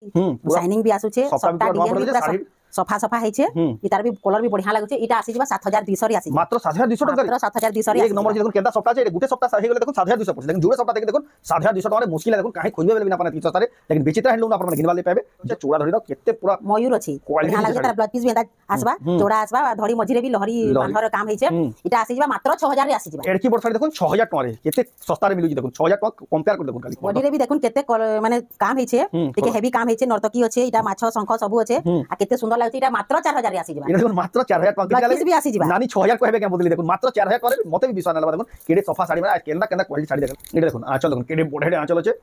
Shining भी आसुचे सबटा design भी पूरा सफा सफा है छे इतार भी कलर भी बढ़िया लागुचे इटा आसी जबा 7200 रे आसी मात्र 7200 टका मात्र 7200 रे एक नंबर जे देखो केदा सप्ताह छे गुटे सप्ताह सही गेले देखो 7200 पड़छ लेकिन जुड़े सप्ताह देख देखो 7200 टका रे मुश्किल है देखो काहे खोजबे बेले बिना पाना 300 सस्ता रे लेकिन विचित्र हैंडलूम अपन घिनवा ले पाबे जे चूड़ा धरी केते पूरा मयूर अछि बढ़िया लागे तार ब्लाउज पीस भी आसबा जोड़ा आसबा धड़ी मझिरे भी लहरी बांधर काम है छे इटा आसी जबा मात्र 6000 रे आसी जबा एडकी बड़ साड़ी देखो 6000 टका रे केते सस्ता रे मिलुची देखो 6000 टका कंपेयर कर देखो खाली बॉडी रे भी देखो केते माने काम है छे टिके हेवी काम है छे नर्तकी अछि इटा माछ शंख सब अछि आ केते सुंदर लागछि इटा मात्र 4000 रे आसी जबा इटा देखो मात्र 4000 टका भी आसी जबा नानी 6000 कहबे के बदली देखो मात्र 4000 करे मते भी विश्वास न देखो केडे सफा साड़ी में केंदा केंदा क्वालिटी साड़ी देखो इटा देखो आंचल देखो केडे बढेडे आंचल अछि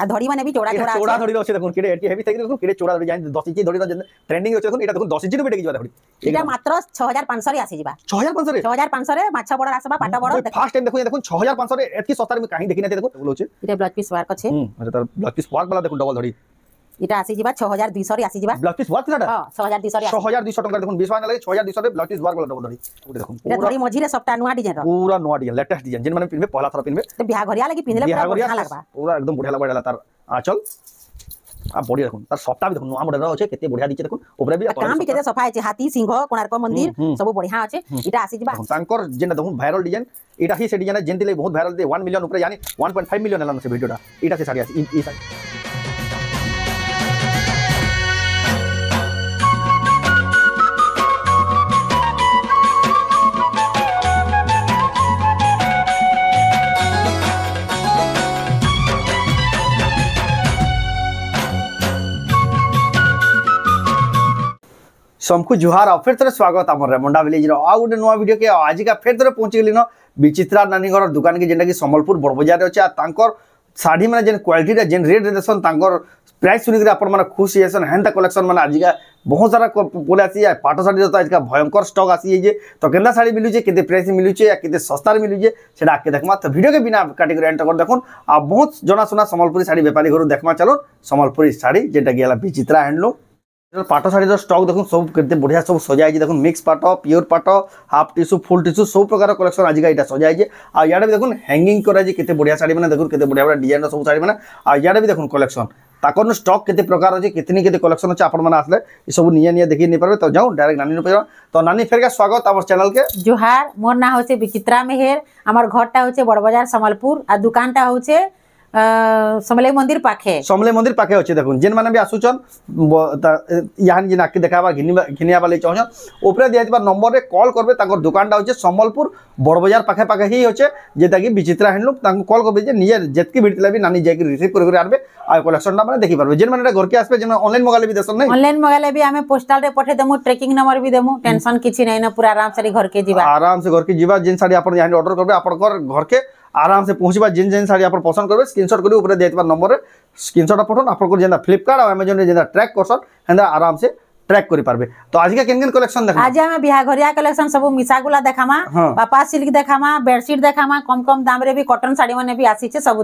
आ धड़ी माने भी चौड़ा चौड़ा चौड़ा धड़ी अछि देखो केडे एटी हेवी थई देखो केडे चौड़ा धड़ी जान 10 इंच धड़ी ट्रेंडिंग अछि देखो इटा देखो 10 इंच नु बेटे की धड़ी इटा मात्र 6500 रे आसी जबा 6500 रे 6500 रे माछा बड़ आसबा पाटा बड़ फर्स्ट टाइम देखो 6500 रे एतकी सस्ता रे काहे देखि नै देखो बोलो अछि इटा ब्लाउज पीस वर्क अछि अरे तार ब्लाउज पीस वर्क वाला देखो डबल धड़ी इटा आसी जबा 6200 रे आसी जबा ब्लाउज पीस वर्क लाडा हां 6200 रे 6200 टका देखो 20 वाला लगे 6200 रे ब्लाउज पीस वर्क वाला डबल धड़ी ओटे देखो इटा धड़ी मझिरे सबटा नुवा डिजाइन रो पूरा नुवा डिजाइन लेटेस्ट डिजाइन जिन माने पिनबे पहला थरा पिनबे तो बियाह घरिया लागि पिनले पूरा बढ़िया लागबा पूरा एकदम बढ़िया लागबा तार आंचल आ बॉडी देखो तार सप्ताह भी देखो नुवा मॉडल रो अछि केते बढ़िया दिचे देखो ऊपर भी काम भी केते सफा अछि हाथी सिंह कोणार्क मंदिर सब बढ़िया अछि इटा आसी जबा तांकर जेना देखो वायरल डिजाइन इटा ही से डिजाइन जेंति ले बहुत वायरल दे 1 मिलियन ऊपर यानी 1.5 मिलियन एलन से वीडियोटा इटा से साड़ी आसी ई साड़ी सबको जुहार और फिर तरह स्वागत आम रेमुंडा विलेज आ गोटे नुआ वीडियो के आज का फिर तरह पहुंची गली न विचित्रा नानी घर दुकान के जेनटा कि संबलपुर बड़ बाजार अच्छे तांकर साड़ी मैंने जेन क्वालिटी जेन रेट देसन तांकर प्राइस सुनिक आपण मैंने खुश हेसन हेन्ता कलेक्शन मैंने आज का बहुत सारा बोले आसी पाट साड़ी तो आज का भयंकर स्टॉक आसी जे तो केंदा साड़ी मिलुचे केते प्राइस मिलुचे या केते सस्ता मिलुचे सेटा आके देखमा तो वीडियो के बिना कैटेगरी एंटर कर देखुन आ बहुत जना सुना संबलपुरी साड़ी व्यापारी घर देखमा चलो संबलपुरी साड़ी जेनटा कि विचित्रा हैंडलूम पाट शाढ़ी स्टॉक देखो सब केते बढ़िया सब सजाई देखो मिक्स पाट प्योर पाट हाफ टिश्यू फुल टिश्यू सब प्रकार कलेक्शन आज का सजाई आ याडे भी देखो हैंगिंग करा केते बढ़िया साड़ी माने देखो केते बढ़िया बढ़िया डिजाइन सब साड़ी माने आ याडे भी देखो कलेक्शन ताकर स्टॉक केते प्रकार अछि कितनी केते कलेक्शन अछि आपण माने आसले ई सब निया निया देखि नै परबे तो जाऊ डायरेक्ट नानी न पे तो नानी फेर का स्वागत हमर चैनल के जोहार मोर ना होचे विचित्रा मेहर हमर घरटा होचे बड़ बाजार संबलपुर आ दुकानटा होचे समले मंदिर पाखे अच्छे देखो जेन माने भी आसुचन यहाँ जिन आके देखाबा घिनिया वाले चाहन ऊपर दिया नंबर रे कॉल करबे ताकर दुकानटा होचे संबलपुर बड़ बाजार पाखे ही होचे जेता कि विचित्रा हैंडलूम तांको कॉल करबे जे निजे जेतकी भिड़तला भी नानी जाके रिसीव कर आनबे आ कलेक्शनटा माने देखि पारबे जेन माने घर के आसबे जेन ऑनलाइन मंगाले भी देसन नै ऑनलाइन मंगाले भी हमें पोस्टल रे पठे देमु ट्रैकिंग नंबर भी देमु टेंशन किछि नै न पूरा आराम से घर के जीवा जेन साड़ी आपण यहाँ ऑर्डर करबे आपण घर के आराम से पहुंचबा जेन जेन साड़ी आप पसंद करबे स्क्रीनशॉट करी ऊपर देतबा नंबर रे स्क्रीनशॉट पठन आपन जेंदा फ्लिपकार्ट और अमेज़न रे जेंदा ट्रैक करसन हेंदा आराम से ट्रैक करि पारबे तो आज के केन कलेक्शन देखा आज हम बिहा घरिया कलेक्शन सब मिसागुला देखामा पापा सिल्क देखामा बेडशीट देखामा कम कम दाम रे भी कॉटन साड़ी माने भी आसी छे सब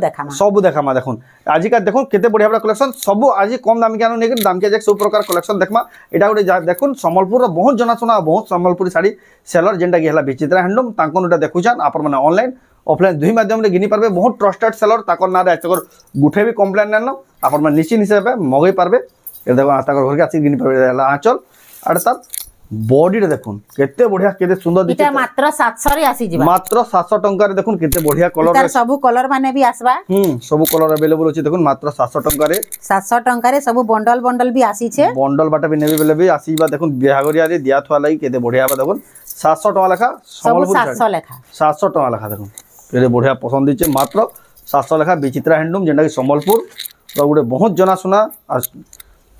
देखामा देखुन आज का देखुन केते बढ़िया बढ़िया कलेक्शन सब आज कम दाम के आनो नै दाम के सब प्रकार कलेक्शन देखमा एटा गोटे देखुन संबलपुर रो बहुत जना सुना बहुत संबलपुरी साड़ी सेलर जेंटा कि हला विचित्रा हैंडलूम तांकोन एटा देखुछन आपन माने ऑनलाइन ऑफलाइन दुई माध्यम रे गिनी पारबे बहुत ट्रस्टेड सेलर ताकर ना रे ताकर गुठे भी कंप्लेन न आपन मन निश्चित हिसाब मगै पारबे ए देखो ताकर घर के आसी गिनी पारबे आंचल आड़ तार बॉडी रे देखुन केते बढ़िया केते सुंदर दिखे इटा मात्र 700 रे आसी जिबा मात्र 700 टंका रे देखुन केते बढ़िया कलर तार सब कलर माने भी आसबा सब कलर अवेलेबल अछि देखुन मात्र 700 टंका रे सब बंडल भी आसी छे बंडल बाटा भी नेबे बेले भी आसीबा देखुन बिहागरिया रे दिया थवा लागि केते बढ़िया बा देखुन 700 टका लेखा सब 700 लेखा 700 टका लेखा देखुन केते बढ़िया पसंद दिचे मात्र 700 लेखा विचित्रा हैंडलूम जेंडा कि संबलपुर गोटे बहुत जना सुना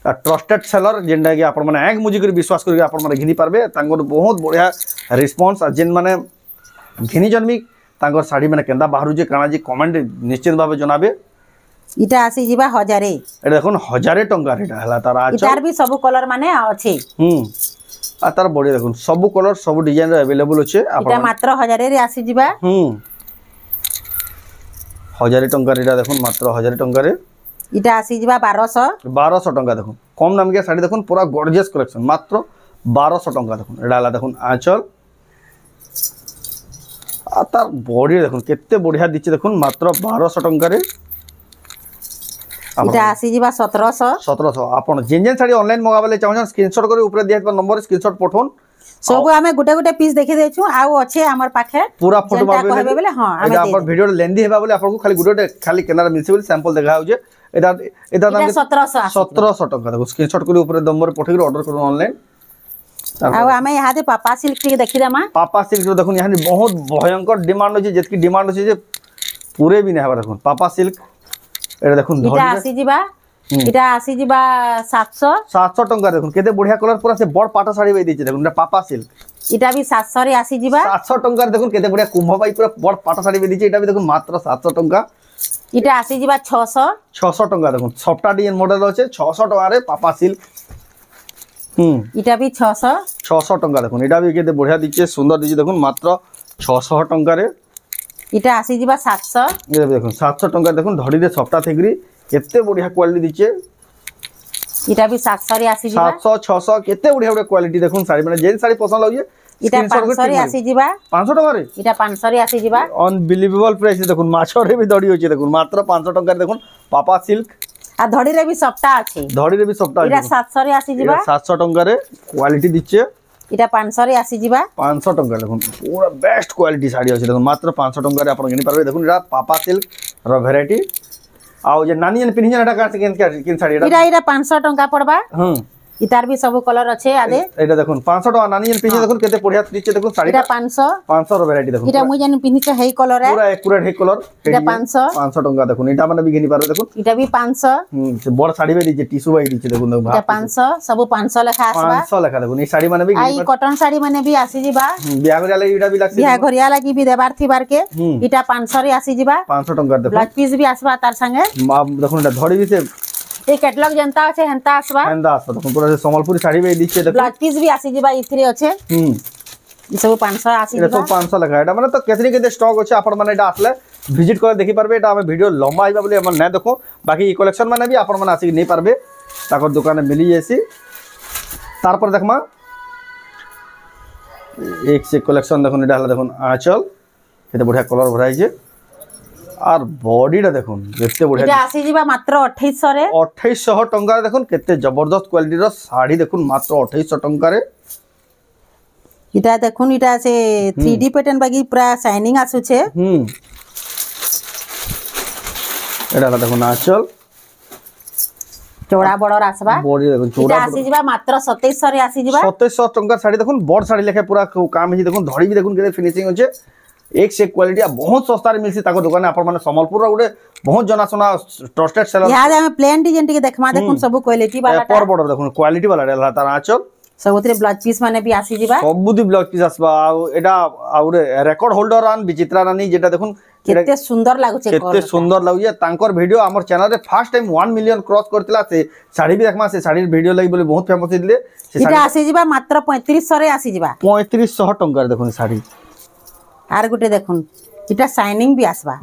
ट्रस्टेड सेलर जेंडा कि आपण माने एक मुजी कर विश्वास करके आपण माने घिनी पारबे तांगर बहुत बढ़िया रिस्पांस जेन माने घिनी जनमी तांगर साड़ी माने केंदा बाहरु जे काना जे कमेंट निश्चित भाबे जनाबे इटा आसी जिबा 1000 ए देखुन 1000 टंका रेटा हला तार आचल इटार भी सब कलर माने अछि आ तार बॉडी देखुन सब कलर सब डिजाइन रे अवेलेबल अछि इटा मात्र 1000 रे आसी जिबा 1000 टंका रेटा देखुन मात्र 1000 टंका रे इटा आसी जिबा 1200 टंका देखुन कम दाम के साड़ी देखुन पूरा गॉर्जियस कलेक्शन मात्र 1200 टंका देखुन एडा हला देखुन आंचल आ तार बॉडी देखुन केते बढ़िया दिछि देखुन मात्र 1200 टंका रे এটা আসি যিবা 1700 1700 आपण जेन साड़ी ऑनलाइन मंगाबले चाहन स्क्रीनशॉट करी ऊपर दिया नंबर स्क्रीनशॉट पठोन सब हमें गोटे गोटे पीस देखि देछु आउ अच्छे हमर पाखे पूरा फोटो कहबे बोले हां एटा अपन वीडियो लेंदी हेबा बोले आपन को खाली गुडे खाली केनारा मिलसी बोले सैंपल देखा होजे एटा एटा दाम 1700 टका देखो स्क्रीनशॉट करी ऊपर नंबर पठेक ऑर्डर करू ऑनलाइन आउ हमें यहाँ दे पापा सिल्क के देखि देमा पापा सिल्क देखो यहाँ बहुत भयंकर डिमांड होजे जेतकी डिमांड होजे जे पूरे भी नै हबा देखो पापा सिल्क एटा देखो इटा आसी जिबा इटा आसी जिबा 700 टका देखो केते बढ़िया कलर पूरा से बड़ पाटा साड़ी बै दिचे देखो पापा सिल्क इटा भी 700 रे आसी जिबा 700 टका देखो केते बढ़िया कुंभ बाई पूरा बड़ पाटा साड़ी बै दिचे इटा भी देखो मात्र 700 टका इटा आसी जिबा 600 टका देखो सबटा डिजाइन मॉडल अछि 600 टका रे पापा सिल्क इटा भी 600 टका देखो इटा भी केते बढ़िया दिचे सुंदर दिचे देखो मात्र 600 टका रे इटा आसी जिबा 700 ये देखो 700 टका देखो धड़ी रे सबटा थेगरी केते बढ़िया क्वालिटी दिचे इटा भी 700 रे आसी जिबा 700 600 केते बढ़िया बढ़िया क्वालिटी देखो साड़ी माने जेन साड़ी पसंद लागे इटा 500 रे आसी जिबा 500 टका रे इटा 500 रे आसी जिबा अनबिलीवेबल प्राइस देखो माछो रे भी धड़ी होचे देखो मात्र 500 टका रे देखो पापा सिल्क आ धड़ी रे भी सबटा अछि धड़ी रे भी सबटा इटा 700 रे आसी जिबा 700 टका रे क्वालिटी दिचे इटा 500 रे आसी जिबा 500 टका देखो पूरा बेस्ट क्वालिटी साड़ी अछि देखो मात्र 500 टका रे आपण घेनी पारबे देखो इरा पापा सिल्क रो वैरायटी आउ जे नानी जन पिन्हि जन का किन साड़ी इटा 500 टका पड़बा इतार भी सब कलर अच्छे आदे एटा देखो 500 टका नानी जन पिन्हि देखो केते बढ़िया दिचे देखो साड़ी इटा 500 रो वैरायटी देखो इटा मुई जन पिन्हि छ हेई कलर है पूरा एक्यूरेट हेई कलर इटा 500 टका देखो इटा माने भी घेनी पारबे देखो इटा भी 500 से बड़ साड़ी में दिचे टिश्यू बाई दिचे देखो इटा 500 सब 500 लेखा आसबा 500 लेखा देखो ई साड़ी माने भी आई कॉटन साड़ी माने भी आसी जिबा बियाह घरिया लागि इटा भी लागसी बियाह घरिया लागि भी देबार थिबार के इटा 500 रे आसी जिबा 500 टका देखो ब्लाउज पीस भी आसबा तार संगे देखो इटा धड़ी भी से ए कैटलॉग जनता আছে হেনতা আসবা देखो पूरा से संबलपुरी साड़ी में दिचे देखो ब्लाउज पीस भी आसी जिबा इथरे আছে ई सब 500 आसी जिबा सब 500 लगा एटा माने तो केतनी केते स्टॉक अछि आपण माने एटा आसले विजिट कर देखि पारबे एटा हम वीडियो लंबा आइबा बोली हम नै देखो बाकी ई कलेक्शन माने भी आपण माने आसी नै पारबे ताकर दुकान में मिली जेसी तार पर देखमा एक से कलेक्शन देखो एटा हला देखो आंचल केते बढ़िया कलर भराई जे और बॉडीटा देखो केते बढ़िया इटा आसी जिबा मात्र 2800 रे 2800 टंका देखो केते जबरदस्त क्वालिटी रो साड़ी देखो मात्र 2800 टंका रे इटा देखुन इटा से 3D पैटर्न बाकी पूरा शाइनिंग आसु छे एटा देखो नाचल चौड़ा बड़ आसबा बॉडी देखो चौड़ा इटा आसी जिबा मात्र 2700 रे आसी जिबा 2700 टंका साड़ी देखो बड़ साड़ी लेखे पूरा काम है देखो धड़ी भी देखो केते फिनिशिंग होचे एक से क्वालिटी बहुत सस्ता रे मिलसी ताको दुकान आपण माने संबलपुर रो गुडे बहुत जनासुना ट्रस्टेड सेलर याद हम प्लेन डिजाइन टिके देखमा देखुन सब क्वालिटी वाला पर बॉर्डर देखो क्वालिटी वाला रहला तार आंचल सबुतरे ब्लाउज पीस माने भी आसी जिबा सबुदी ब्लाउज पीस आसबा एटा आउरे रेकॉर्ड होल्डर आन विचित्रा रानी जेटा देखुन केते सुंदर लागु छे केते सुंदर लागु तांकर वीडियो हमर चैनल रे फर्स्ट टाइम 1 मिलियन क्रॉस करतिला से साड़ी भी देखमा से साड़ी वीडियो लागि बोले बहुत फेमस दिले इटा आसी जिबा मात्र 3500 रे आसी जिबा 3500 टंका रे देखुन साड़ी आर गुटे देखुन इटा शाइनिंग भी आसबा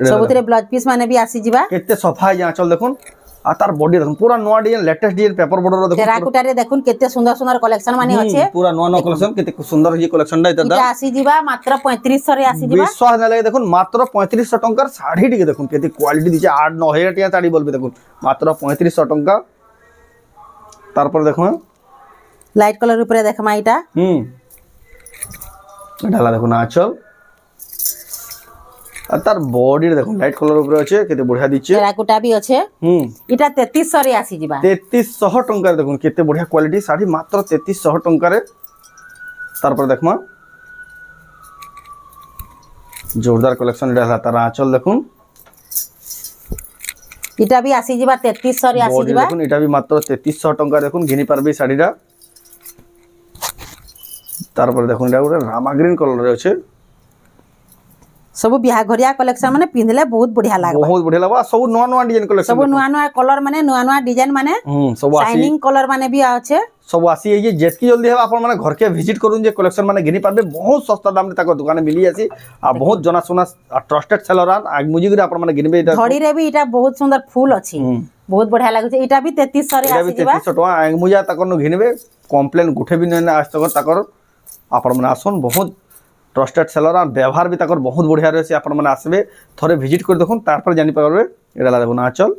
सबुतरे ब्लाउज पीस माने भी आसी जिबा केते सफा है आंचल देखुन आ तार बॉडी देखुन पूरा नवा design latest design paper border देखुन टेराकोटा रे देखुन केते सुंदर सुंदर कलेक्शन माने अछि पूरा नवा कलेक्शन केते सुंदर ये कलेक्शन डा इटा आसी जिबा मात्र 3500 रे आसी जिबा विश्वास न लगे देखुन मात्र 3500 टंका साड़ी टिके देखुन केते क्वालिटी दिचे 8 9 हजार टिया साड़ी बोलबे देखुन मात्र 3500 टंका तार पर देखो लाइट कलर ऊपर देखमा इटा डाला देखो नाचल आ तार बॉडी रे देखो लाइट कलर ऊपर अछि केते बढ़िया दिचे टेराकोटा भी अछि इटा 3300 रे आसी जिबा 3300 टंका रे देखो केते बढ़िया क्वालिटी साड़ी मात्र 3300 टंका रे तार पर देखमा जोरदार कलेक्शन डाला तार आंचल देखुन इटा भी आसी जिबा 3300 रे आसी जिबा देखुन इटा भी मात्र 3300 टंका देखुन घिनी पारबे साड़ीटा तार पर देखुन इटा पूरा रामा ग्रीन कलर रे अछि सब बिहा घरिया कलेक्शन माने पिंधले बहुत बढ़िया लागबा बहुत बढ़िया लागबा सब नवा नवा डिजाइन कलेक्शन सब नवा नवा कलर माने नवा नवा डिजाइन माने सब शाइनिंग कलर माने भी आछे सब आसी है जेतकी जल्दी है आपण माने घर के विजिट करूं जे कलेक्शन माने घिनी पारबे बहुत सस्ता दाम रे ताको दुकान मिली आसी आ बहुत जना सुना ट्रस्टेड सेलर आग मुजिग रे आपण माने घिनबे इटा धड़ी रे भी इटा बहुत सुंदर फूल अछि बहुत बढ़िया लागु छे इटा भी 3300 रे आसी जिबा 3300 टका आग मुजा ताको घिनबे कंप्लेन गुठे भी न आज तक ताकर आपण माने आसन बहुत ट्रस्टेड सेलर और व्यवहार भी ताकर बहुत बढ़िया रही आपण मैंने आसबे थोड़े विजिट कर देखुन तार जानी पारे एटा देखुन आंचल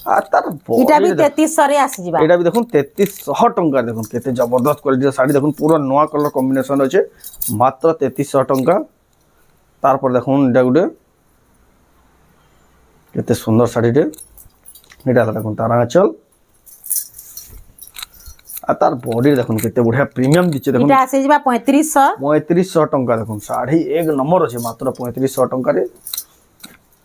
आ तार इटा भी 3300 रे आसी जिबा एटा भी देखुन 3300 टंका देखुन केते जबरदस्त क्वालिटी साड़ी देखुन पूरा नवा कलर कॉम्बिनेशन अच्छे मात्र 3300 टंका तार पर देखुन एटा गुटे केते सुंदर साड़ी टे एटा देखुन तार आंचल आ तार बॉडी देखुन केते बढ़िया प्रीमियम दिचे देखुन इटा आसी जिबा 3500 टंका देखुन साड़ी एक नंबर अच्छे मात्र 3500 टंका रे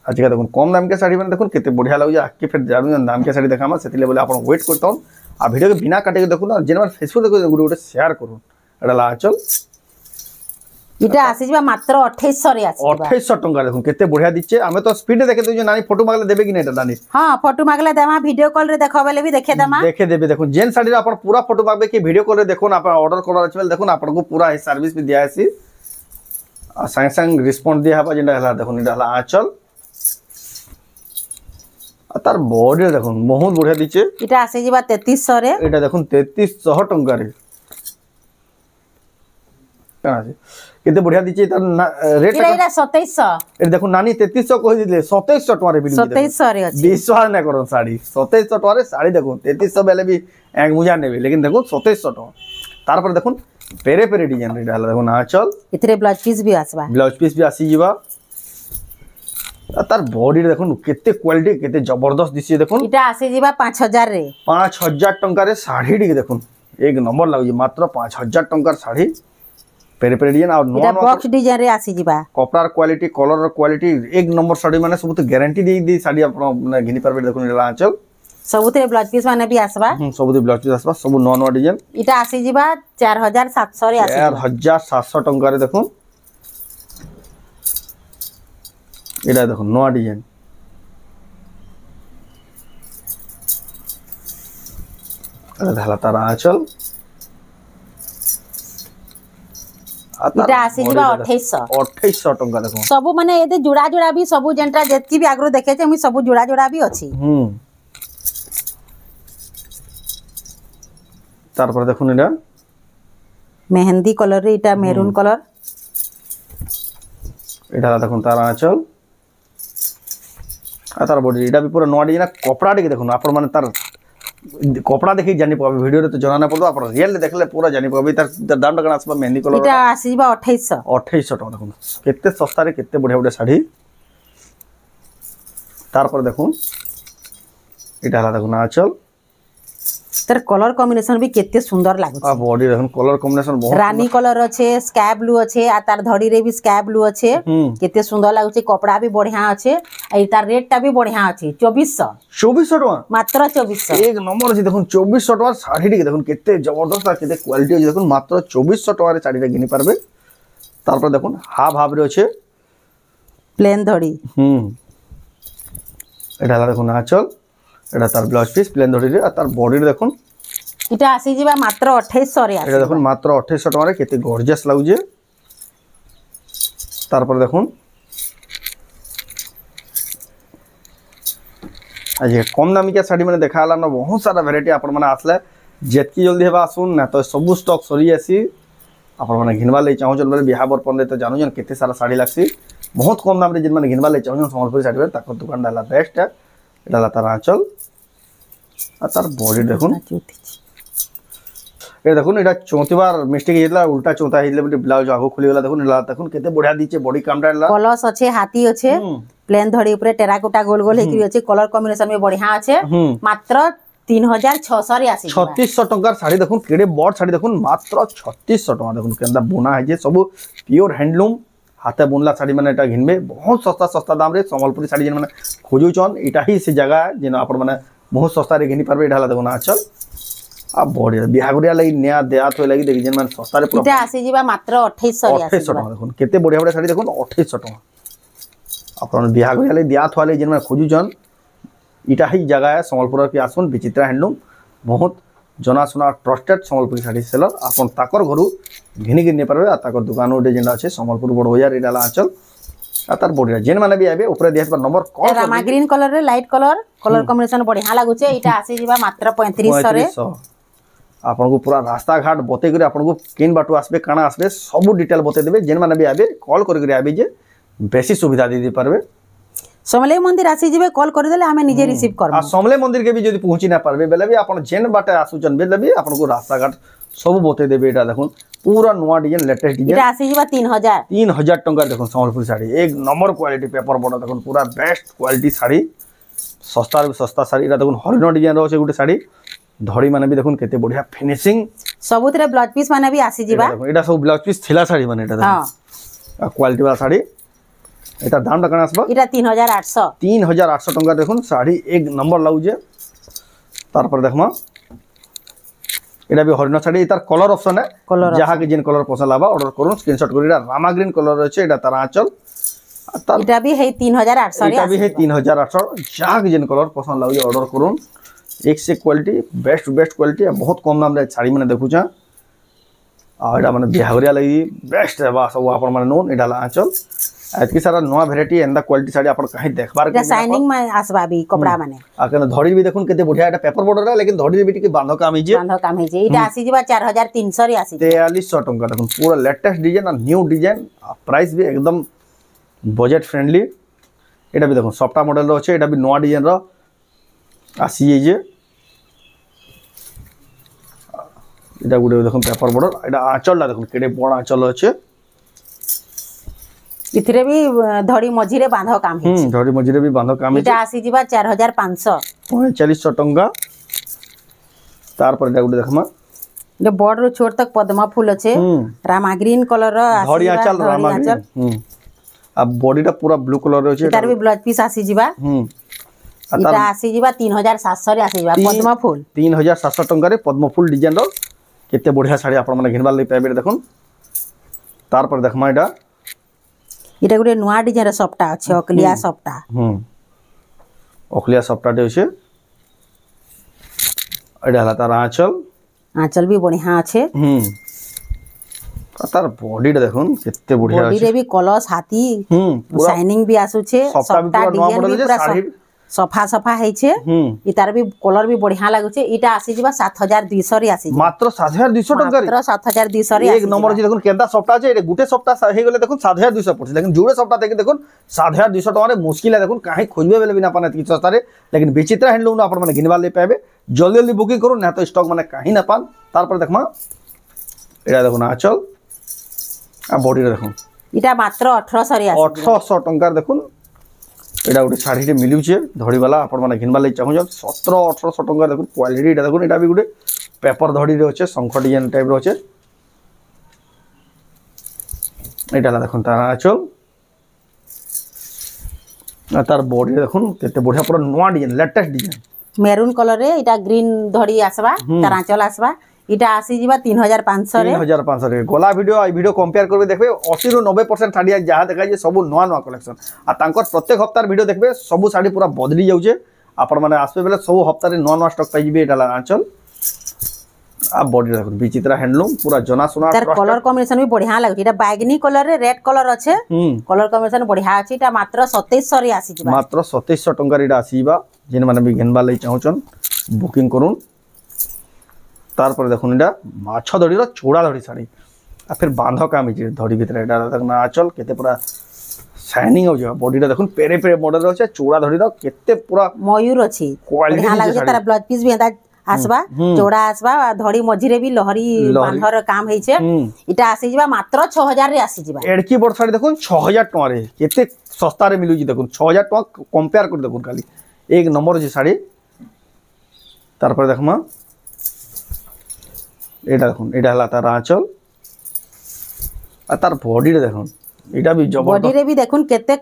आज का देखो कम दाम के साड़ी मैंने देखो कितने बढ़िया लगे आके फिर जानू दाम के साड़ी देखा से बोले आप वेट करता हूँ आ वीडियो के बिना काटे देखो ना जेन फेसबुक देखो गोटे शेयर करूँ एटा आंचल इटा आसी जिबा मात्र 2800 रे आसी 2800 टंका देखो कितने बढ़िया दिचे आमे तो स्पीड देखे दे नानी फोटो मागले देबे कि नहीं नानी हां फोटो मागले देमा वीडियो कॉल रे देखो बेले भी देखे देमा देखे देबे देखो जेन साड़ी अपन पूरा फोटो मागबे कि वीडियो कॉल रे देखो ना अपन ऑर्डर करला अछि बेले देखो ना अपन को पूरा सर्विस भी दिया आसी आ संग संग रिस्पोंड दिया हबा जेंडा हला देखो निडा हला आंचल तार बॉडी देखो बहुत बढ़िया दिचे इटा आसी जिबा 3300 रे एटा देखो 3300 टंका रे केते बढ़िया दिचे तार रेट इटा 2700 ए देखो नानी 3300 कहि दिले 2700 टका रे बिल 2700 रे अछि विश्वास न करो साड़ी 2700 टका रे साड़ी देखो 3300 बेले भी एक मुजा नेबे लेकिन देखो 2700 टका तार पर देखो पेरे पेरे डिजाइन रे डाला देखो ना चल इतरे ब्लाउज पीस भी आसबा ब्लाउज पीस भी आसी जिबा तार बॉडी रे देखो केते क्वालिटी केते जबरदस्त दिसी देखो इटा आसी जिबा 5000 रे 5000 टंका रे साड़ी डी देखो एक नंबर लागु मात्र 5000 टंका साड़ी पेरे पेरे डिजाइन और इटा बॉक्स डिजाइन रे आसी जिबा कपड़ा क्वालिटी कलर क्वालिटी एक नंबर साड़ी माने सब तो गारंटी दे साड़ी अपन घिनी परबे देखो निला आंचल सबुते ब्लाउज पीस माने भी आसबा सबुते ब्लाउज पीस आसबा सब नवा नवा डिजाइन इटा आसी जिबा 4700 रे आसी 4700 टंका रे देखो एटा देखो नवा डिजाइन अरे धाला तारा आंचल इटा आसी जिबा 2800 टंका देखो सब माने एदे जुड़ा जुड़ा भी सब जेंटा जेतकी भी आग्रो देखे छै हम सब जुड़ा जुड़ा भी अछि तार पर देखो निडा मेहंदी कलर रे इटा मेरून कलर एटा देखो तारा आंचल आ तार बॉडी एटा भी पूरा नवा डिजाइन कपड़ा टे देखो आपण माने तार कपड़ा देखि जानि पाबे वीडियो रे तो जाना ना पड़ो आपण रियल देखले पूरा जानि पाबे तार दाम टका आसबा मेहंदी कलर इटा आसीबा 2800 टका देखो केते सस्ता रे केते बढ़िया बढ़िया साड़ी तार पर देखो एटा हला देखो ना आंचल तर कलर कॉम्बिनेशन भी केते सुंदर लागु आ बॉडी देखो कलर कॉम्बिनेशन बहुत रानी कलर अच्छे स्काई ब्लू अच्छे आ तार धड़ी रे भी स्काई ब्लू अच्छे केते सुंदर लागु छै कपड़ा भी बढ़िया अच्छे आ तार रेट टा भी बढ़िया अछि 2400 टका मात्र 2400 एक नंबर अछि देखो 2400 टका साड़ी टी देखो केते जबरदस्त आ केते क्वालिटी अछि देखो मात्र 2400 टका रे साड़ी रे घिनी परबे तार पर देखो हाफ हाफ रे अछि प्लेन धड़ी एटा देखो ना चल एटा तार ब्लाउज पीस प्लेन धड़ी रे आ तार बॉडी रे देखो इटा आसी जिबा मात्र 2800 रे आसी एटा देखो मात्र 2800 टका रे केते गॉर्जियस लागु जे तार पर देखो आज कम दामी के साड़ी मैंने देखा ना बहुत सारा वेराइटी आपण मैंने आसले जेतकी जल्दी हेबा आसुन ना तो सब स्टॉक सरी आसी आपण मैंने घिनवा ले चाहू जन बिहा बरपन तो जानू जन केते सारा साड़ी लागसी बहुत कम दाम रे जिन मैंने घिनवा ले चाहू संबलपुरी साड़ी रे ताको दुकान डाला बेस्ट है एटा तार आंचल आ तार बॉडी देखुन ए देखुन एटा चौथी बार मिस्टेक हेला उल्टा चौथा हेले ब्लाउज आगो खुली वाला देखुन एला देखुन केते बढ़िया दीचे बॉडी कामटा एला कलस अच्छे हाथी अच्छे प्लेन धड़ी ऊपर टेराकोटा गोल गोल हेकरी अच्छे कलर कॉम्बिनेशन में बढ़िया अच्छे मात्र 3600 रे आसी 3600 टंका साड़ी देखुन केडे बॉड साड़ी देखुन मात्र 3600 टंका देखुन केंदा बुना है जे सब प्योर हैंडलूम हाथे बुनला साड़ी माने एटा घिनबे बहुत सस्ता सस्ता दाम रे संबलपुरी साड़ी जेन माने खोजु छन एटा ही से जगह है जेन आपण माने बहुत सस्ता रे घिनी परबे ढाला देखुन आचल आ बॉडी बिहागुरिया लई नया देहात होय लगी देखि जेन माने सस्ता रे एटा आसी जिबा मात्र 2800 रे आसी 2800 टंका देखुन केते बढ़िया बढ़िया साड़ी देखुन 2800 टंका आपण बिहागुरिया लई देहात वाले जेन माने खोजु छन इटा ही जगह है संबलपुर के आसुन विचित्रा हैंडलूम बहुत जनाशुना ट्रस्टेड संबलपुरी साड़ी सेलर आपन ताकर घरु घिनी घिनी परबे आ ताकर दुकान ओडे जेंडा अछि संबलपुर बड़ बाजार इडाला आंचल आ तार बॉडी जेन माने भी आबे ऊपर दियास पर number call Rama green colour रे लाइट कलर कॉम्बिनेशन बढ़िया लागु छे इटा आसी जिबा मात्र 3500 रे आपन को पूरा रास्ता घाट बते करे आपन को केन बाटू आसबे काना आसबे सब डिटेल बते देबे जेन माने भी आबे कॉल करके आबे जे बेसी सुविधा दे दे पारबे समलेई मंदिर आसी जिबे कॉल कर देले हमें निजे रिसीव कर आ समलेई मंदिर के भी जदी पहुंची ना पारबे बेले भी आपन जेन बाटे आसुचन बेले भी आपन को रास्ता घाट सब बते देबे एटा देखुन पूरा नुवा डिजाइन लेटेस्ट डिजाइन एटा आसी जिबा 3000 टंका देखुन संबलपुर साड़ी एक नंबर क्वालिटी पेपर बड़ा देखुन पूरा बेस्ट क्वालिटी साड़ी सस्ता रे सस्ता साड़ी एटा देखुन हरिण डिजाइन रो छे गुटे साड़ी धड़ी माने भी देखुन केते बढ़िया फिनिशिंग सबुतरे ब्लाउज पीस माने भी आसी जिबा एटा सब ब्लाउज पीस थिला साड़ी माने एटा हां क्वालिटी वाला साड़ी एटा दाम टा कना आसबा एटा 3800 टंका देखुन साड़ी एक नंबर लागु जे तार पर देखमा एटा भी हरिण साड़ी तार कलर ऑप्शन है जहा के जिन कलर पसंद आबा ऑर्डर करूँ स्क्रीनशॉट करी रामा ग्रीन कलर अछि एटा तार आंचल एटा भी है 3800 एटा भी है 3800 जहा के जिन कलर पसंद लागु ऑर्डर करूँ एक से क्वालिटी बेस्ट क्वालिटी बहुत कम दाम रे साड़ी माने देखु छा आ एटा माने बिहावरिया लगी बेस्ट है बा सब आपन माने नोन एटा आंचल एतकी सारा नवा वैरायटी एंदा क्वालिटी साड़ी आपन कहीं देखबार के शाइनिंग में आसबा भी कपड़ा माने आकन धड़ी भी देखुन केते बढ़िया एटा पेपर बॉर्डर है लेकिन धड़ी भी टिके बांधो काम हिजे एटा आसी जिबा 4300 रे आसी 4300 टंका देखुन पूरा लेटेस्ट डिजाइन और न्यू डिजाइन प्राइस भी एकदम बजट फ्रेंडली एटा भी देखुन सफ्टा मॉडल रो छै एटा भी नवा डिजाइन रो आसी जे एटा गुडे देखुन पेपर बॉर्डर एटा आंचल देखुन केडे बड़ आंचल अछि इथरे भी धड़ी मझिरे बांधो काम है धड़ी मझिरे भी बांधो काम है एटा आसी जिबा 4500 4500 टंका तार पर एटा गुडे देखमा जे बॉर्डर रो छोट तक पद्मा फूल अछि रामा ग्रीन कलर रो आसी धड़ी आंचल रामा ग्रीन अब बॉडीटा पूरा ब्लू कलर रो अछि एटार भी ब्लाउज पीस आसी जिबा एटा आसी जिबा 3700 रे आसी जिबा पद्मा फूल 3700 टंका रे पद्मा फूल डिजाइन रो केते बढ़िया साड़ी आपन माने घिनबार ले पाबे देखुन तार पर देखमा एटा गुटे नुआ डिजाइन सफ्टा अछि अकलिया सफ्टा अकलिया सफ्टा दे छै एटा हला तार आंचल भी बढ़िया अछि तार बॉडी देखुन केते बढ़िया बॉडी रे भी कलर्स हाथी शाइनिंग भी आसु छे सफ्टा डिजाइन भी पूरा सफा सफा है छे इतार भी कलर भी बढ़िया लागु छे इटा आसी जिबा 7200 रे आसी मात्र 7200 टंका रे मात्र 7200 रे एक नंबर जे देखुन केंदा सफ्टा छे गुटे सफ्टा हे गेले देखुन 7200 पड़छ लेकिन जुड़े सफ्टा देख देखुन 7200 टंका रे मुश्किल है देखुन काहे खोजबे बेले बिना पाने किछ सस्ता रे लेकिन विचित्रा हैंडलूम अपन माने घिनवा ले पाबे जल्दी जल्दी बुकिंग करू ना तो स्टॉक माने काहे ना पान तार पर देखमा एटा देखुन आंचल आ बॉडी रे देखुन इटा मात्र 1800 रे आसी 1800 टंका देखुन एटा गुटे साड़ी रे मिलु छे धड़ी वाला अपन माने घिनबा ले चाहू 17-1800 टंका देखुन क्वालिटी एटा देखुन एटा भी गुटे पेपर धड़ी रे होचे शंख डिजाइन टाइप रो होचे एटा ला देखुन तार आंचल आ तार बॉडी देखुन केते बढ़िया पूरा नवा design latest design maroon colour रे एटा ग्रीन धड़ी आसबा तार आंचल आसबा इटा आसी जिबा 3500 रे 3500 रे गोला वीडियो कंपेयर करबे देखबे 80 रु 90% साड़ी जहा देखाय जे सब नवा नवा कलेक्शन आ तांकर प्रत्येक हफ्तार वीडियो देखबे सब साड़ी पूरा बदली जाउचे आपण माने आसबे बेले सब हफ्तार नवा नवा स्टॉक पाइ जिबे एटा आंचल आ बॉडी देखुन विचित्रा हैंडलूम पूरा जना सुना तार कलर कॉम्बिनेशन भी बढ़िया लागु एटा बैगनी कलर रे रेड कलर अछि कलर कॉम्बिनेशन बढ़िया अछि एटा मात्र 2700 रे आसी जिबा मात्र 2700 टंका रे आसीबा जिन माने भी घेनबा ले चाहउचन बुकिंग करूं तार पर देखुन एटा माछ धड़ी रो चूड़ा धड़ी साड़ी आ फिर बांध काम हिजे धड़ी भीतर एटा देखना आंचल केते पूरा शाइनिंग हो जा बॉडी रे देखुन पेरे पेरे मॉडल रो छै चूड़ा धड़ी रो केते पूरा मयूर अछि बढ़िया लागे तार ब्लाउज पीस भी एटा आसबा चौड़ा आसबा धड़ी मझिरे भी लहरी बांधर काम है छे इटा आसी जिबा मात्र 6000 रे आसी जिबा एडकी बड़ साड़ी देखुन 6000 टका रे केते सस्ता रे मिलु जी देखुन 6000 टका कंपेयर कर देखुन खाली एक नंबर जे साड़ी तार पर देखमा एटा देखुन एटा हला तार आंचल आ तार बॉडी रे देखुन एटा भी जबरदस्त बॉडी रे भी देखुन केते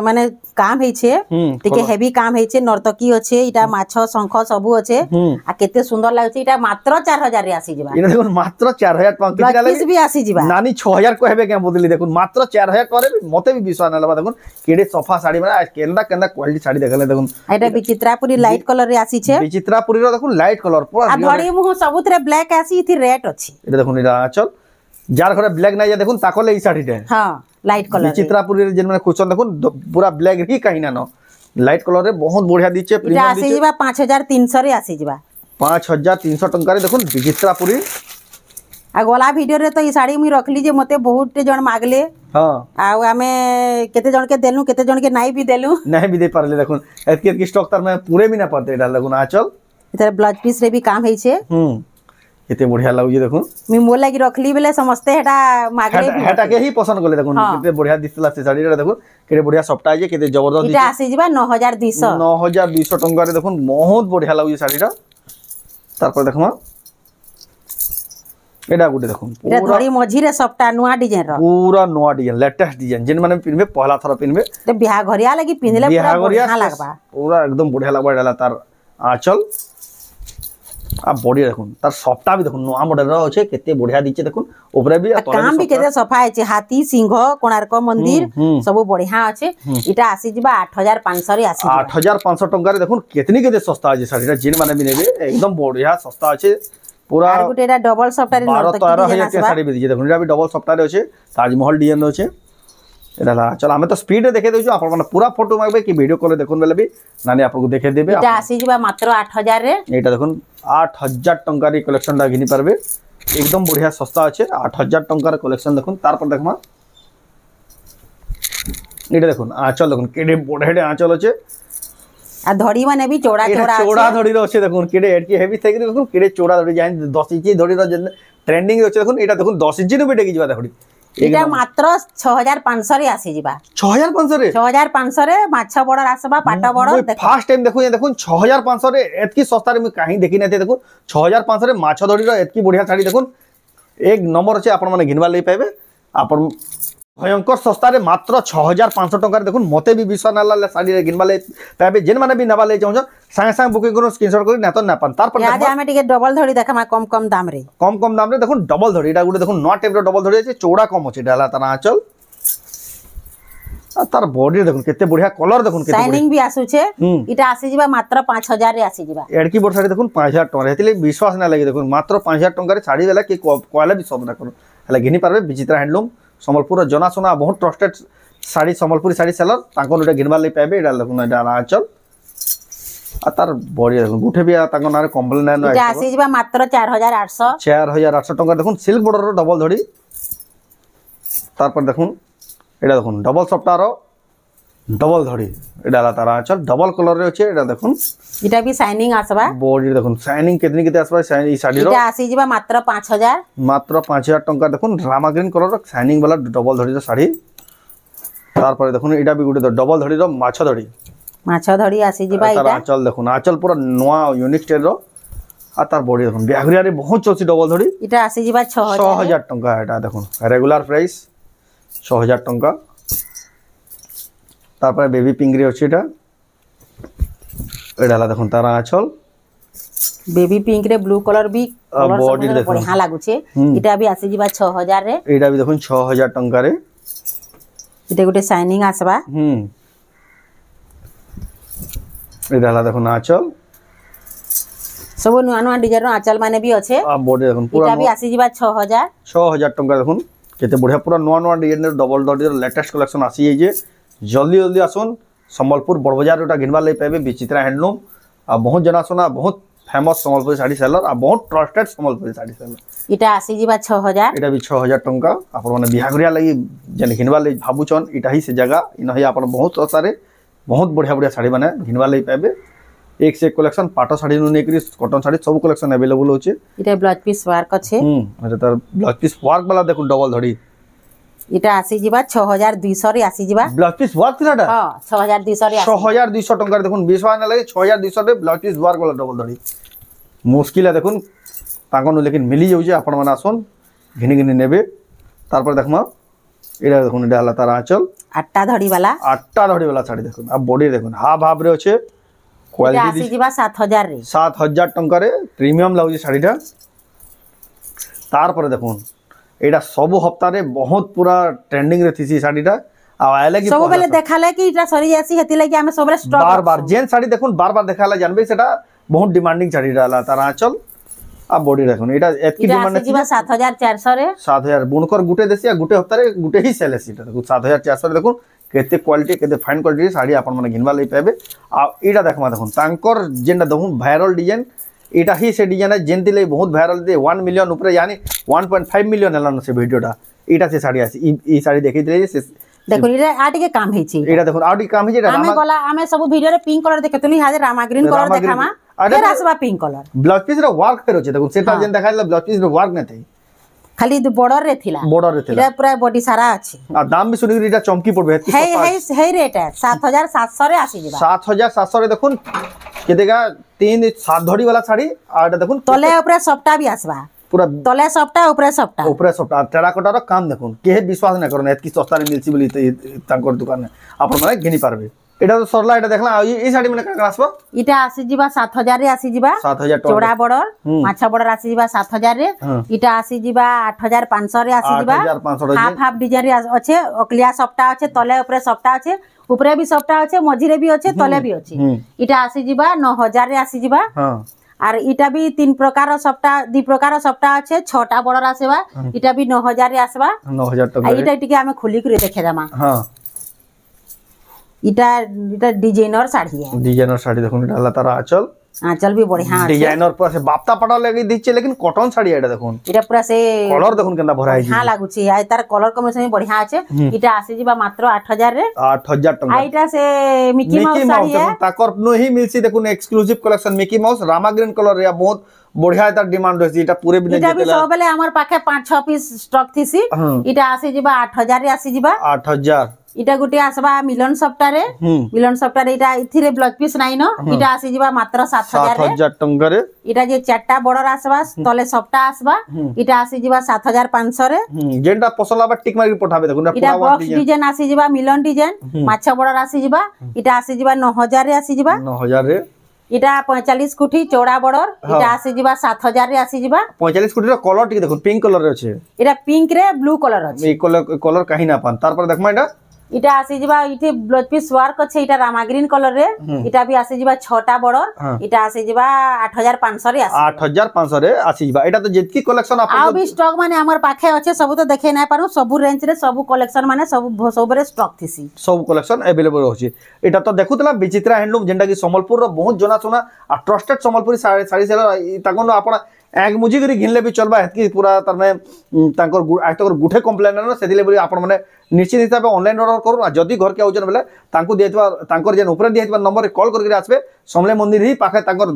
माने काम है छे टिके हेवी काम है छे नर्तकी अछि इटा माछ शंख सबु अछि आ केते सुंदर लागे छे इटा मात्र 4000 रे आसी जिबा एटा देखुन मात्र 4000 टका कितना लागे भी आसी जिबा नानी 6000 को हेबे के बदली देखुन मात्र 4000 टका रे मते भी विश्वास न लबा देखुन केडे सफा साड़ी माने केंदा केंदा क्वालिटी साड़ी देखले देखुन एटा विचित्रापुरी लाइट कलर रे आसी छे विचित्रापुरी रो देखुन लाइट कलर पूरा आ धड़ी मुह सबुतरे ब्लैक आसी इथि रेड अछि एटा देखुन एटा आंचल जार घरे ब्लैक नै देखुन ताकोले ई साड़ी दे हां लाइट कलर विचित्रापुरी रे जेन माने क्वेश्चन देखुन पूरा ब्लैक ही कहीं ना न लाइट कलर रे बहुत बढ़िया दिचे इटा आसी जिबा 5300 रे आसी जिबा 5300 टंका रे देखुन विचित्रापुरी आ गला वीडियो रे तो ई साड़ी मुई रखली जे मते बहुत जण मागले हां आ हमें केते जण के देलु केते जण के नाही भी देलु नहीं भी दे पारले देखुन एतके स्टॉक तार में पूरे भी ना पड़ते डाल देखुन आंचल इधर ब्लाउज पीस रे भी काम है छे केते बढ़िया लागु देखुन मी मोर लागि रखली बेले समस्ते हेटा मागले हेटा के ही पसंद करले देखुन केते बढ़िया दिसला से साड़ी रे देखुन केते बढ़िया सफ्टा जे केते जबरदस्त इटा आसी जिबा 9200 टंका रे देखुन बहुत बढ़िया लागु साड़ी रा तार पर देखमा एडा गुटे देखुन पूरा धड़ी मझी रे सफ्टा नुआ डिजाइन रो पूरा नुआ डिजाइन लेटेस्ट डिजाइन जेन माने पिनबे पहला थरा पिनबे ते बियाह घरिया लागि पिनले पूरा बढ़िया लागबा पूरा एकदम बढ़िया लागबा डाला तार आंचल आ बॉडी देखुन तार सफ्टा भी देखुन नुआ मॉडल रो छै केते बढ़िया दिचे देखुन ऊपर भी काम भी केते सफा है हाथी सिंह कोणार्क मंदिर सब बढ़िया अच्छे इटा आसी जिबा 8500 रे आसी 8500 टंका रे देखुन केतनी केते सस्ता अछि साडीटा जेन माने भी नेबे एकदम बढ़िया सस्ता अछि पूरा आर गुटेटा डबल सफ्टा रे 12-13 के साड़ी भी दिजे देखुन एटा भी डबल सफ्टा रे अछि ताजमहल डिजाइन रो छै एटा ला चल हमें तो स्पीड रे देखे देछु आपन माने पूरा फोटो मागबे कि वीडियो कॉल देखुन बेले भी नानी आपको देखे देबे एटा आसी जिबा मात्र 8000 रे एटा देखुन 8000 टंका रे कलेक्शन ला घिनी पारबे एकदम बढ़िया सस्ता अछि 8000 टंका रे कलेक्शन देखुन तार पर देखमा एटा देखुन आंचल देखुन केडे बढ़ेडे आंचल अछि आ धड़ी माने भी चौड़ा चौड़ा चौड़ा धड़ी रो अछि देखुन केडे एटकी हेवी थेक देखुन केडे चौड़ा धड़ी जाइन 10 इंच धड़ी रो ट्रेंडिंग अछि देखुन एटा देखुन 10 इंच नु भी टेकी जिबा देखुन एटा मात्र 6500 रे आसी जिबा 6500 रे 6500 रे माछा बड़ आसबा पाटा बड़ फर्स्ट टाइम देखुन 6500 रे एतकी सस्ता रे मैं काहे देखि नते देखुन 6500 रे माछा धड़ी रो एतकी बढ़िया साड़ी देखुन एक नंबर अछि आपण माने घिनवा लई पाबे आपण भयंकर सस्ता रे मात्र 6500 टंका देखुन मते भी विश्वास ना लाले साड़ी रे घिनवा लई पाबे जेन माने भी नबा लई चाहौ संगे संगे बुकिंग करो स्क्रीनशॉट करी ना तो ना पान तार पर आज हमें टिके डबल धड़ी देखमा कम दाम रे देखुन डबल धड़ी एटा गुटे देखुन नॉ टाइप रो डबल धड़ी अछि चौड़ा कम अछि डाला तार आंचल आ तार बॉडी देखुन केते बढ़िया कलर देखुन केते शाइनिंग भी आसु छे इटा आसी जिबा मात्र 5000 रे आसी जिबा एडकी बोर साड़ी देखुन 5000 टंका हेतिले विश्वास ना लागि देखुन मात्र 5000 टंका रे साड़ी वाला के कोइला भी सब ना करू हला घिनी पारबे विचित्रा हैंडलूम संबलपुर जना सुना बहुत ट्रस्टेड साड़ी संबलपुरी साड़ी सेलर ताको उटा घिनवा लई पाबे एडा देखुन एडा आंचल आ तार बॉडी देखुन गुठे भी ताको नारे कंबल ना इटा आसी जिबा मात्र 4800 टंका देखुन सिल्क बॉर्डर रो डबल धड़ी तार पर देखुन एडा देखुन डबल सफ्टा रो डबल धड़ी एडा ला तार आंचल डबल कलर रे अछि एडा देखुन इटा भी शाइनिंग आसबा बॉडी देखुन शाइनिंग केतनी केते आसबा ई साड़ी रो इटा आसी जिबा मात्र 5000 टंका देखुन रामा ग्रीन कलर रो शाइनिंग वाला डबल धड़ी रो साड़ी तार पर देखुन एडा भी गुटे डबल धड़ी रो माछ धड़ी आसी जिबा इटा आंचल देखुन आंचल पूरा नवा यूनिक स्टाइल रो आ तार बॉडी देखुन बिहागरिया रे बहुत चलसी डबल धड़ी इटा आसी जिबा 6000 टंका एटा देखुन रेगुलर प्राइस 6000 टंका तार पर बेबी पिंक रे अछि एटा एडाला देखुन तार आंचल बेबी पिंक रे ब्लू कलर भी बॉडी देखुन बढ़िया लागु छे इटा भी आसी जिबा 6000 रे एटा भी देखुन 6000 टंका रे इटा गुटे शाइनिंग आसबा एडाला देखुन आंचल सब नुआ डिजाइन रो आंचल माने भी अच्छे आ बॉडी देखुन पूरा इटा भी आसी जिबा 6000 टंका देखुन केते बढ़िया पूरा नुआ डिजाइन रो डबल डॉट रो लेटेस्ट कलेक्शन आसी जे जल्दी आसुन संबलपुर बड़ बाजार ओटा घिनवा लई पाबे विचित्रा हैंडलूम आ बहुत जना सुना बहुत फेमस संबलपुरी साड़ी सेलर आ बहुत ट्रस्टेड संबलपुरी साड़ी सेलर इटा आसी जिबा 6000 एटा भी 6000 टंका आपण माने बिहागरिया लागि जने घिनवा लई भाबुचन इटा ही से जगह इनही आपण बहुत सारे बहुत बढ़िया साड़ी माने घिनवा लई पाबे एक से एक कलेक्शन पाटो साड़ी नु नेकरी कॉटन साड़ी सब कलेक्शन अवेलेबल होचे इटा ब्लाउज पीस वर्क अछि अरे तार ब्लाउज पीस वर्क वाला देखुन डबल धड़ी इटा आसी जिबा 6200 रे आसी जिबा ब्लाउज पीस वर्क थिलाटा हां 6200 रे 6200 टंका देखुन 20 वाला लगे 6200 रे ब्लाउज पीस वर्क वाला डबल धड़ी मुश्किल है देखुन ताको नु लेकिन मिली जाउचे आपण माने आसन घिनी नेबे तार पर देखमा एडा देखुन एडा हला तार आंचल आट्टा धड़ी वाला साड़ी देखुन आ बॉडी देखुन हाफ रे अछि क्वालिटी आसी जिबा 7000 रे 7000 टंका रे प्रीमियम लागुची साड़ीटा तार पर देखुन एटा सब हफ्ता रे बहुत पूरा ट्रेंडिंग रे थीसी साड़ीटा आ आइले कि सब बेले देखाले कि इटा सरी जासी हेति लागि हमें सबरे स्टॉक बार जेन साड़ी देखुन बार देखाला जानबे सेटा बहुत डिमांडिंग साड़ीटा ला तार आंचल आ बॉडी देखुन एटा एतकी डिमांड आसी जिबा 7400 रे 7000 बुनकर गुटे देसी आ गुटे हफ्ता रे गुटे ही सेल सीटा देखुन 7400 देखुन केते क्वालिटी केते फाइन क्वालिटी साड़ी आपण माने घिनवा लई पाबे आ एटा देखमा देखुन तांकर जेंडा देखुन वायरल डिजाइन एटा ही से डिजाइन है जेंति ले बहुत वायरल दे 1 मिलियन ऊपर यानी 1.5 मिलियन एलान से वीडियोटा एटा से साड़ी आसी ई साड़ी देखि दिले से देखो इरे आटी के काम हेची एटा देखो आटी काम हे जे हमें गला हमें सब वीडियो रे पिंक कलर देखतली हाजे रामा ग्रीन कलर देखामा फिर आसबा पिंक कलर ब्लाउज पीस रे वर्क फेर होचे देखो सेटा जेन देखाइला ब्लाउज पीस रे वर्क नै थई खाली बॉर्डर रे थिला इरा पूरा बॉडी सारा अछि आ दाम भी सुनि एटा चमकी पड़बे हे रेट है 7700 रे आसी जिबा 7700 रे देखुन केतेगा 3-7 धड़ी वाला साड़ी आ एटा देखुन तले ऊपर सपटा भी आसबा पूरा तले सपटा ऊपर सपटा टेराकोटा रो काम देखुन के विश्वास नै करन एतकी सस्ता रे मिलसी बोली तांकर दुकान में आपण माने घिनी पारबे एटा तो सरला एटा देखला ई साड़ी माने का आसबो इटा आसी जिबा 7000 रे आसी जिबा 7000 चौड़ा बॉर्डर माछा बॉर्डर आसी जिबा 7000 रे इटा आसी जिबा 8500 रे आसी जिबा 8500 हाफ हाफ डिजाइन रे अच्छे अकलिया सपटा अच्छे तले ऊपर सपटा अच्छे ऊपर भी सपटा अच्छे मझिरे भी अच्छे तले भी अच्छे इटा आसी जिबा 9000 रे आसी जिबा हां आर इटा भी 3 प्रकार सपटा 2 प्रकार सपटा अच्छे 6टा बॉर्डर आसेबा इटा भी 9000 रे आसबा 9000 टका इटा टिके हमें खुली करे देखे दमा हां इटा डिजाइनर साड़ी है डिजाइनर साड़ी देखो डाला तारा आंचल भी बढ़िया है डिजाइनर पूरा से बापता पटा लगे दिचे लेकिन कॉटन साड़ी एटा देखो इटा पूरा से कलर देखो केनता भरा है हां लागु छी आय तार कलर कॉम्बिनेशन भी बढ़िया আছে इटा आसी जिबा मात्र 8000 रे 8000 टका आइटा से मिकी माउस साड़ी है ताकर नो ही मिलसी देखो exclusive collection Mickey mouse Rama green colour रे बहुत बढ़िया तार डिमांड होसी इटा पूरे बिना इटा भी सब बेले हमर पाखे 5-6 पीस स्टॉक थीसी इटा आसी जिबा 8000 रे आसी जिबा 8000 इटा गुटे आसबा मिलन सप्ताह रे इटा इथिरे ब्लाउज पीस नाही न इटा आसी जिबा मात्र 7000 टंका रे इटा जे चारटा बॉर्डर आसबा तले सप्ताह आसबा इटा आसी जिबा 7500 रे जेंटा पसला बा टिक मारी पठाबे देखो ना इटा बॉक्स डिजाइन आसी जिबा मिलन डिजाइन माछा बॉर्डर आसी जिबा इटा आसी जिबा 9000 रे आसी जिबा 9000 रे इटा 45 कुठी चौड़ा बॉर्डर इटा आसी जिबा 7000 रे आसी जिबा 45 कुठी रो कलर टिक देखो पिंक कलर रे अछि इटा पिंक रे ब्लू कलर अछि ए कलर काहे ना पान तार पर देखमा इटा इटा आसी जिबा इथे ब्लाउज पीस वर्क अछि इटा रामा ग्रीन कलर रे इटा भी आसी जिबा 6टा बॉर्डर इटा आसी जिबा 8500 रे आसी 8500 रे आसी जिबा एटा तो जेतकी कलेक्शन आप आ भी स्टॉक माने हमर पाखे अछि सब तो देखे नै पारू सब रेंज रे सब कलेक्शन माने सब रे स्टॉक थिसी सब कलेक्शन अवेलेबल होछि एटा तो देखुतला विचित्रा हैंडलूम जेंटा कि संबलपुर रो बहुत जना सुना आ ट्रस्टेड संबलपुरी साड़ी सेलर ताकोन आपण एक मुजी करी घिनले भी चलबा हेतकी पूरा तरने तांकर आज तक गुठे कंप्लेन न सेदिले बोली आपण माने निश्चित हिसाब से ऑनलाइन ऑर्डर करू आ जदी घर के आउजन बेले तांको देतबा तांकर जेन ऊपर दियतबा नंबर रे कॉल करके आसबे समले मंदिर ही पाखे तांकर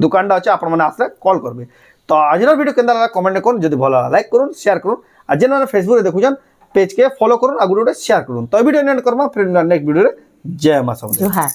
दुकानडा अछि आपण माने आसले कॉल करबे तो आजर वीडियो केनदा ला कमेंट कोन जदी भला लाइक करूँ शेयर करूँ आ जेन माने फेसबुक रे देखुजन पेज के फॉलो करूँ आ गुडे शेयर करूँ तो वीडियो एंड करबा फिर नेक्स्ट वीडियो रे जय मां सब जोहार।